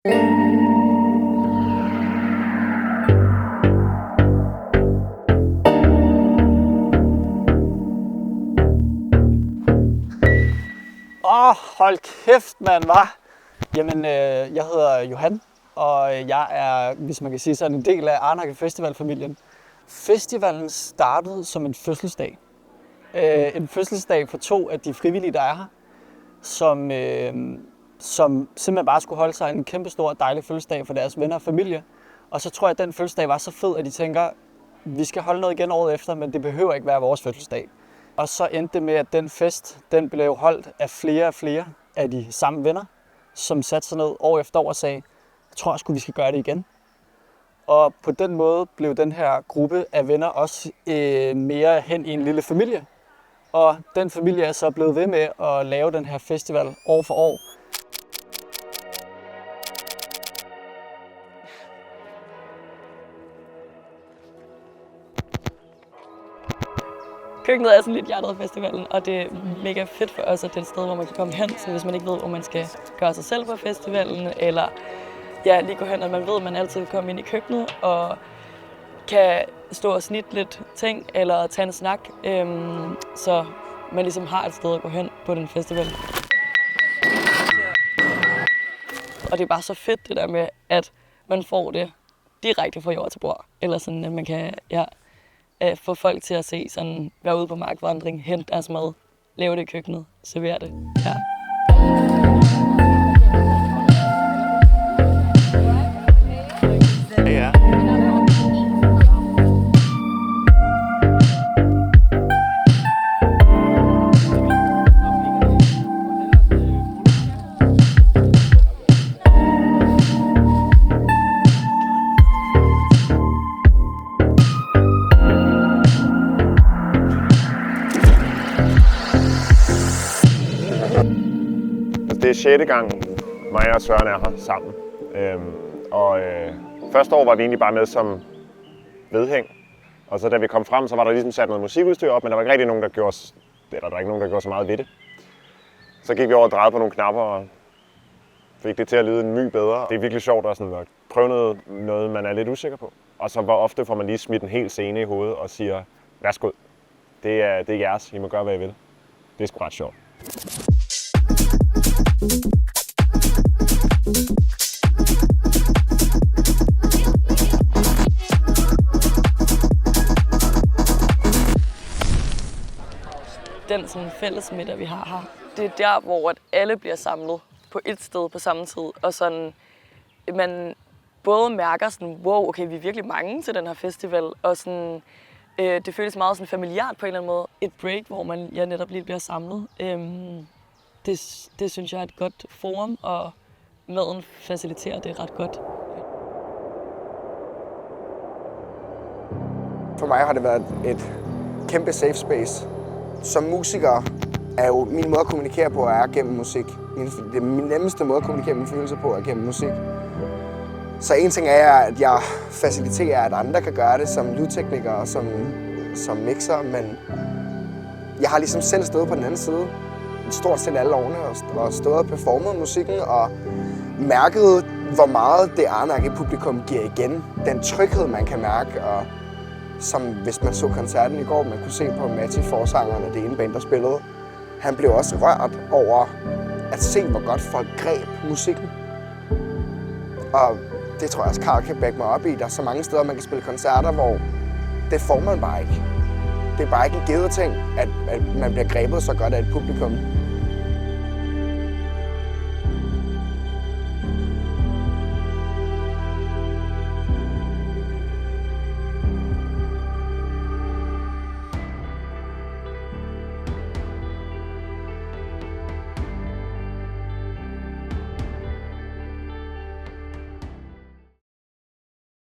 Hold kæft, mand, hva'? Jamen, jeg hedder Johan, og jeg er, hvis man kan sige sådan, en del af Arnakke Festival-familien. Festivalen startede som en fødselsdag. En fødselsdag for 2 af de frivillige, der er her, som simpelthen bare skulle holde sig en kæmpe stor dejlig fødselsdag for deres venner og familie. Og så tror jeg, at den fødselsdag var så fed, at de tænker, vi skal holde noget igen året efter, men det behøver ikke være vores fødselsdag. Og så endte det med, at den fest, den blev holdt af flere af de samme venner, som satte sig ned år efter år og sagde, jeg tror sgu, vi skal gøre det igen. Og på den måde blev den her gruppe af venner også mere hen i en lille familie. Og den familie er så blevet ved med at lave den her festival år for år. Køkkenet er sådan lidt hjertet af festivalen, og det er mega fedt for os, at det er et sted, hvor man kan komme hen, så hvis man ikke ved, hvor man skal gøre sig selv på festivalen, eller lige gå hen, og man ved, at man altid kan komme ind i køkkenet og kan stå og snitte lidt ting, eller tage en snak, så man ligesom har et sted at gå hen på den festival. Og det er bare så fedt det der med, at man får det direkte fra jord til bord, eller sådan, at man kan få folk til at se sådan, være ude på markvandring, hente deres mad, lave det i køkkenet, servere det. Ja. Det er 6. gang, mig og Søren er her sammen. Første år var vi egentlig bare med som vedhæng. Og så da vi kom frem, så var der ligesom sat noget musikudstyr op, men der var ikke rigtig nogen, der gjorde så meget ved det. Så gik vi over og drejede på nogle knapper og fik det til at lyde en my bedre. Det er virkelig sjovt at prøve noget, man er lidt usikker på. Og så hvor ofte får man lige smidt en hel scene i hovedet og siger, værsgo, det er jeres, I må gøre, hvad I vil. Det er sgu ret sjovt. Den sådan fællesmiddag, vi har her, det er der, hvor at alle bliver samlet på et sted på samme tid. Og sådan, man både mærker sådan, wow, okay, vi er virkelig mange til den her festival, og sådan, det føles meget sådan familiært på en eller anden måde. Et break, hvor man netop lige bliver samlet. Det synes jeg er et godt forum, og maden faciliterer det ret godt. For mig har det været et kæmpe safe space. Som musiker er jo min måde at kommunikere på er gennem musik. Det er min nemmeste måde at kommunikere mine følelser på er gennem musik. Så en ting er, at jeg faciliterer, at andre kan gøre det som lydtekniker og som mixer, men jeg har ligesom selv stået på den anden side stort set alle årene og stået og performet musikken og mærket, hvor meget det Arnakke-publikum giver igen. Den tryghed, man kan mærke, og som hvis man så koncerten i går, man kunne se på Matti, forsangeren af det ene band, der spillede. Han blev også rørt over at se, hvor godt folk greb musikken. Og det tror jeg også, Karl kan back mig op i. Der er så mange steder, man kan spille koncerter, hvor det får man bare ikke. Det er bare ikke en givet ting, at man bliver grebet så godt af et publikum.